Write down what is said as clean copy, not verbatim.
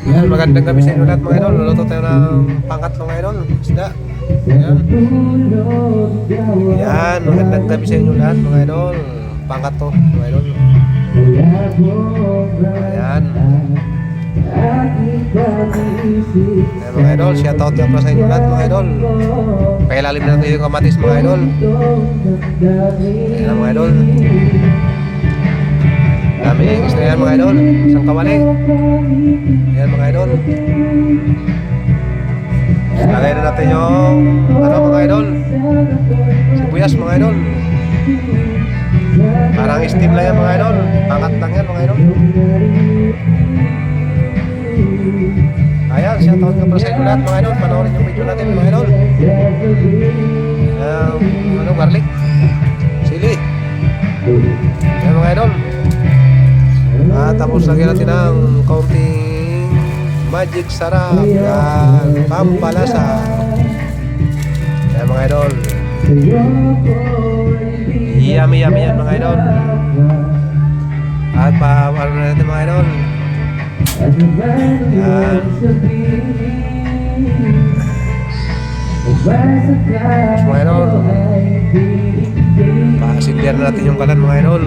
Yan, magandang gabi sa inyo lahat mga idol. Luluto tayo ng pangatlong idol, isda. Yan. Yan, magandang gabi sa inyo lahat mga idol. Pangatlo mga idol. Ayan. Ayan mga idol, shoutout nga pala sa inyo lahat mga idol. Pailalim na natin yung kamatis mga idol. Ayan mga idol. Dami isda yan mga idol. Isang kawali. Ayan mga idol. Lagay na natin yung mga idol, sibuyas mga idol. Parang steam lang yan mga idol. Pangat lang yan mga idol. Ayan, shoutout nga pala sa inyo lahat mga idol. Panoorin yung video natin mga idol. Garlic, sili. Ayan mga idol. Tapos lagyan natin ng kaunting magic sarap yan, pampalasa. Ayan mga idol. Yummy yummy yan mga idol. At paano na natin mga idol. Yan. Tapos mga idol, pasindihan na natin yung kalan mga idol.